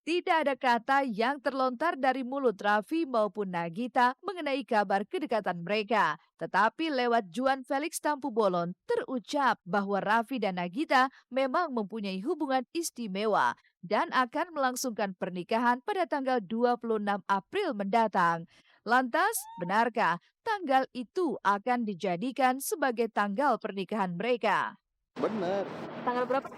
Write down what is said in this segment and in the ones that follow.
Tidak ada kata yang terlontar dari mulut Raffi maupun Nagita mengenai kabar kedekatan mereka. Tetapi lewat Juan Felix Tampu Bolon terucap bahwa Raffi dan Nagita memang mempunyai hubungan istimewa dan akan melangsungkan pernikahan pada tanggal 26 April mendatang. Lantas, benarkah tanggal itu akan dijadikan sebagai tanggal pernikahan mereka? Bener, Tanggal berapa?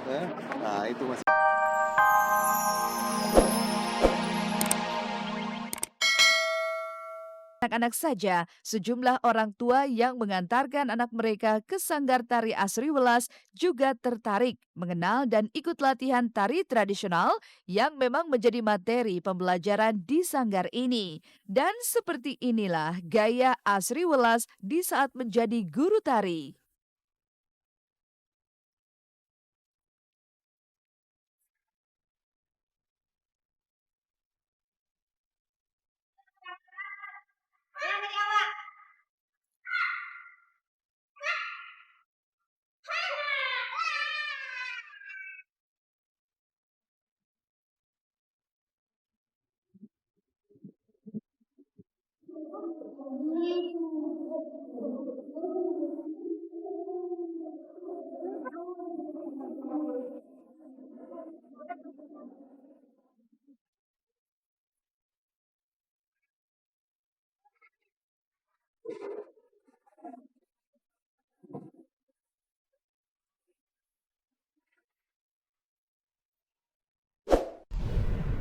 ya. Nah, itu Mas. Anak-anak saja, sejumlah orang tua yang mengantarkan anak mereka ke Sanggar Tari Asri Welas juga tertarik mengenal dan ikut latihan tari tradisional yang memang menjadi materi pembelajaran di sanggar ini. Dan seperti inilah gaya Asri Welas di saat menjadi guru tari.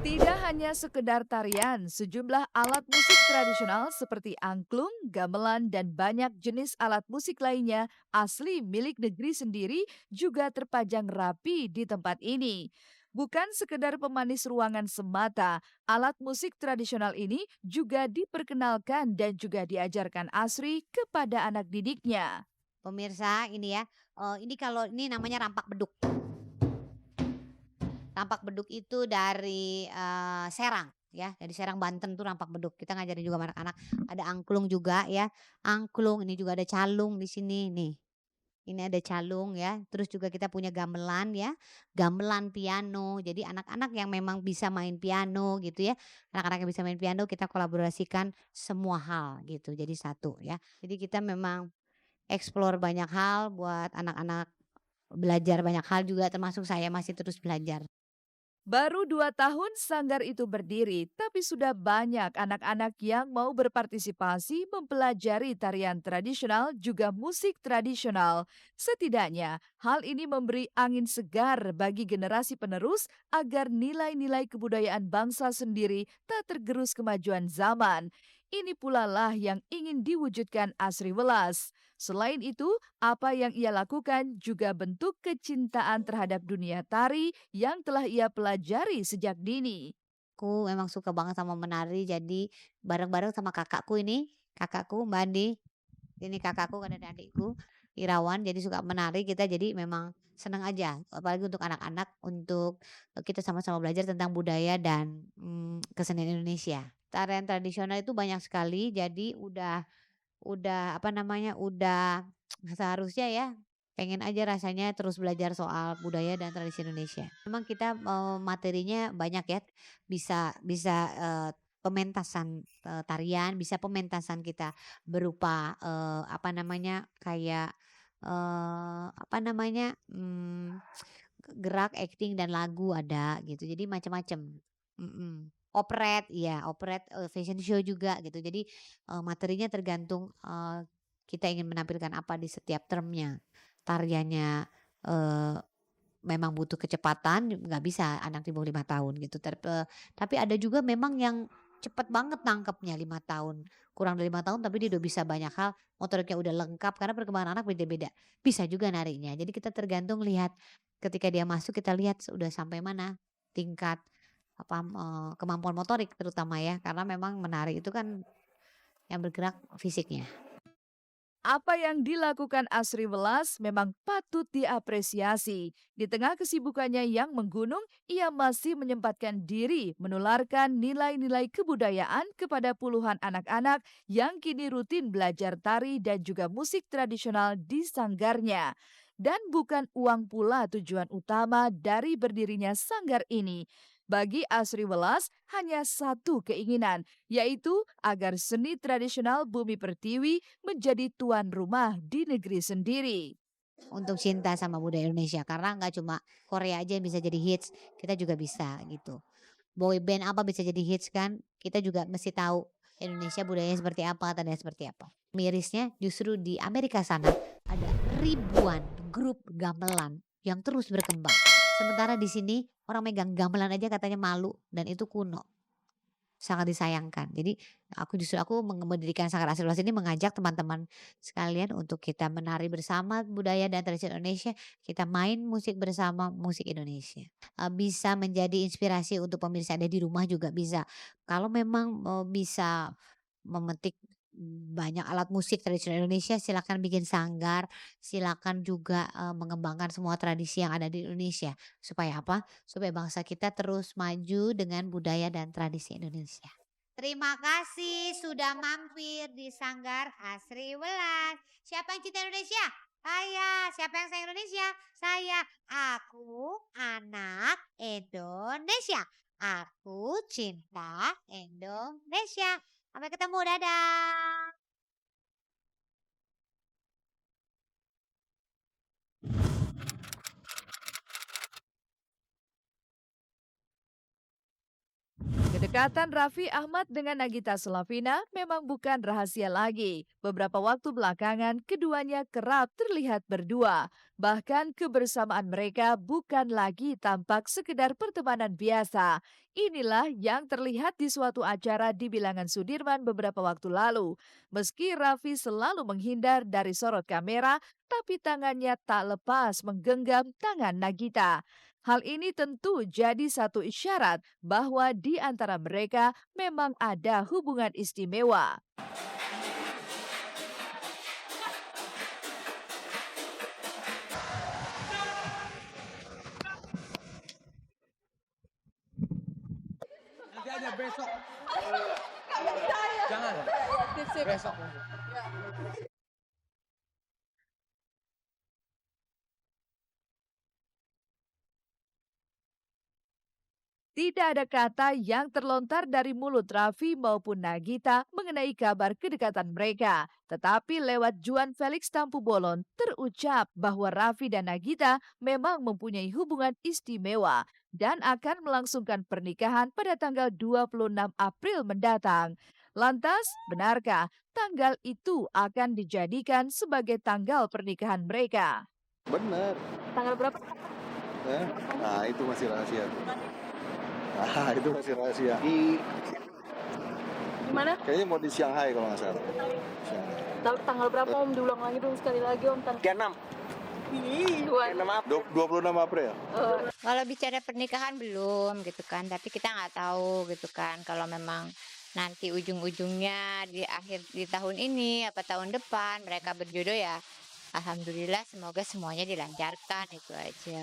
Tidak hanya sekedar tarian, sejumlah alat musik tradisional seperti angklung, gamelan, dan banyak jenis alat musik lainnya asli milik negeri sendiri juga terpajang rapi di tempat ini. Bukan sekedar pemanis ruangan semata, alat musik tradisional ini juga diperkenalkan dan juga diajarkan Asri kepada anak didiknya. Pemirsa ini ya, ini kalau ini namanya rampak beduk. Rampak beduk itu dari, Serang ya, dari Serang Banten tuh rampak beduk. Kita ngajarin juga sama anak-anak. Ada angklung juga ya, angklung, ini juga ada calung di sini nih. Ini ada calung ya, terus juga kita punya gamelan ya, gamelan piano. Jadi anak-anak yang memang bisa main piano gitu ya, anak-anak yang bisa main piano kita kolaborasikan semua hal gitu, jadi satu ya. Jadi kita memang explore banyak hal buat anak-anak belajar banyak hal juga termasuk saya masih terus belajar. Baru 2 tahun sanggar itu berdiri, tapi sudah banyak anak-anak yang mau berpartisipasi mempelajari tarian tradisional juga musik tradisional. Setidaknya, hal ini memberi angin segar bagi generasi penerus agar nilai-nilai kebudayaan bangsa sendiri tak tergerus kemajuan zaman. Ini pula lah yang ingin diwujudkan Asri Welas. Selain itu, apa yang ia lakukan juga bentuk kecintaan terhadap dunia tari yang telah ia pelajari sejak dini. Aku memang suka banget sama menari jadi bareng-bareng sama kakakku ini, kakakku Mbak Andi, ini kakakku kan ada adikku Irawan jadi suka menari kita jadi memang senang aja apalagi untuk anak-anak untuk, kita sama-sama belajar tentang budaya dan, kesenian Indonesia. Tarian tradisional itu banyak sekali jadi udah apa namanya, udah seharusnya ya, pengen aja rasanya terus belajar soal budaya dan tradisi Indonesia. Memang kita, materinya banyak ya, bisa bisa, pementasan, tarian, bisa pementasan kita berupa, apa namanya, kayak, apa namanya, gerak, akting, dan lagu ada gitu, jadi macam-macam. Operet, iya operet, fashion show juga gitu. Jadi, materinya tergantung, kita ingin menampilkan apa di setiap termnya. Tariannya, eee, memang butuh kecepatan, nggak bisa anak di bawah 5 tahun gitu. Tapi ada juga memang yang cepet banget nangkepnya 5 tahun, kurang dari 5 tahun tapi dia udah bisa banyak hal, motoriknya udah lengkap karena perkembangan anak beda-beda. Bisa juga narinya. Jadi kita tergantung lihat ketika dia masuk kita lihat sudah sampai mana tingkat apa, kemampuan motorik terutama ya, karena memang menari itu kan yang bergerak fisiknya. Apa yang dilakukan Asri Welas memang patut diapresiasi. Di tengah kesibukannya yang menggunung, ia masih menyempatkan diri menularkan nilai-nilai kebudayaan kepada puluhan anak-anak yang kini rutin belajar tari dan juga musik tradisional di sanggarnya. Dan bukan uang pula tujuan utama dari berdirinya sanggar ini. Bagi Asri Welas, hanya satu keinginan, yaitu agar seni tradisional Bumi Pertiwi menjadi tuan rumah di negeri sendiri. Untuk cinta sama budaya Indonesia karena nggak cuma Korea aja yang bisa jadi hits, kita juga bisa gitu. Boy band apa bisa jadi hits kan, kita juga mesti tahu Indonesia budayanya seperti apa, tandanya seperti apa. Mirisnya justru di Amerika sana ada ribuan grup gamelan yang terus berkembang. Sementara di sini orang megang gamelan aja katanya malu dan itu kuno. Sangat disayangkan. Jadi aku mendirikan Sanggar Asri Welas ini mengajak teman-teman sekalian untuk kita menari bersama budaya dan tradisi Indonesia, kita main musik bersama musik Indonesia. Bisa menjadi inspirasi untuk pemirsa ada di rumah juga bisa. Kalau memang, bisa memetik banyak alat musik tradisional Indonesia silakan bikin sanggar, silakan juga, mengembangkan semua tradisi yang ada di Indonesia. Supaya apa? Supaya bangsa kita terus maju dengan budaya dan tradisi Indonesia. Terima kasih sudah mampir di Sanggar Asri Welas. Siapa yang cinta Indonesia? Saya. Siapa yang sayang Indonesia? Saya. Aku anak Indonesia. Aku cinta Indonesia. Sampai ketemu, dadah. Kedekatan Raffi Ahmad dengan Nagita Slavina memang bukan rahasia lagi. Beberapa waktu belakangan, keduanya kerap terlihat berdua. Bahkan kebersamaan mereka bukan lagi tampak sekedar pertemanan biasa. Inilah yang terlihat di suatu acara di Bilangan Sudirman beberapa waktu lalu. Meski Raffi selalu menghindar dari sorot kamera, tapi tangannya tak lepas menggenggam tangan Nagita. Hal ini tentu jadi satu isyarat bahwa di antara mereka memang ada hubungan istimewa. Nanti aja besok. Jangan. Besok. Tidak ada kata yang terlontar dari mulut Raffi maupun Nagita mengenai kabar kedekatan mereka. Tetapi lewat Juan Felix Tampu Bolon terucap bahwa Raffi dan Nagita memang mempunyai hubungan istimewa dan akan melangsungkan pernikahan pada tanggal 26 April mendatang. Lantas, benarkah tanggal itu akan dijadikan sebagai tanggal pernikahan mereka? Bener. Tanggal berapa? Nah, itu masih rahasia. Nah, itu masih rahasia. Di mana? Kayaknya mau di Shanghai kalau nggak salah. Shanghai. Tanggal berapa Om? Diulang lagi dong sekali lagi Om. 36. Ih, Tuhan. 26 April. Kalau bicara pernikahan belum gitu kan, tapi kita nggak tahu gitu kan. Kalau memang nanti ujung-ujungnya di tahun ini apa tahun depan mereka berjodoh ya, alhamdulillah semoga semuanya dilancarkan itu aja.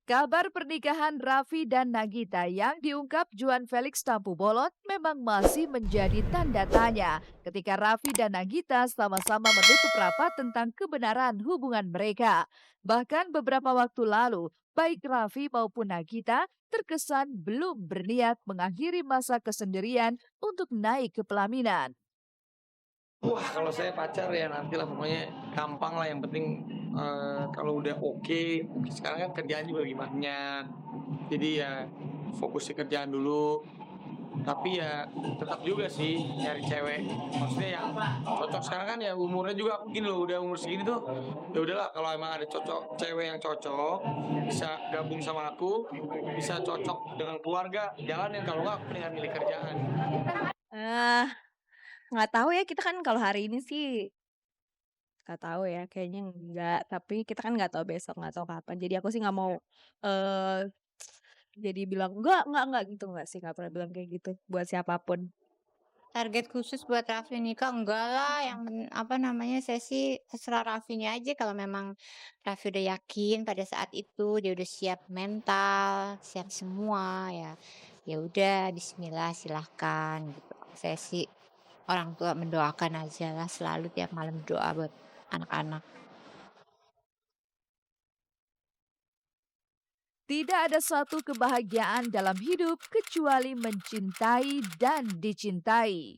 Kabar pernikahan Raffi dan Nagita yang diungkap Juan Felix Tampu Bolon memang masih menjadi tanda tanya ketika Raffi dan Nagita sama-sama menutup rapat tentang kebenaran hubungan mereka. Bahkan beberapa waktu lalu, baik Raffi maupun Nagita terkesan belum berniat mengakhiri masa kesendirian untuk naik ke pelaminan. Wah, kalau saya pacar ya nantilah pokoknya gampang lah, yang penting kalau udah oke. Sekarang kan kerjaan juga lagi banyak. Jadi ya fokus di kerjaan dulu. Tapi ya tetap juga sih nyari cewek. Maksudnya yang cocok. Sekarang kan ya umurnya juga gini loh, udah umur segini tuh. Ya udahlah, kalau emang ada cewek yang cocok bisa gabung sama aku, bisa cocok dengan keluarga, jalanin. Kalau nggak, aku mendingan milih kerjaan. Eh, nggak tahu ya, kita kan kalau hari ini sih nggak tahu ya, kayaknya enggak. Tapi kita kan nggak tahu besok, nggak tahu kapan. Jadi aku sih nggak mau jadi bilang enggak gitu, nggak sih, nggak pernah bilang kayak gitu buat siapapun. Target khusus buat Raffi nikah enggak lah, yang apa namanya, saya sih terserah Raffinya aja kalau memang Raffi udah yakin pada saat itu dia udah siap mental, siap semua ya. Ya udah bismillah silahkan gitu. Saya sih orang tua mendoakan aja lah, selalu tiap malam doa buat anak-anak. Tidak ada suatu kebahagiaan dalam hidup kecuali mencintai dan dicintai.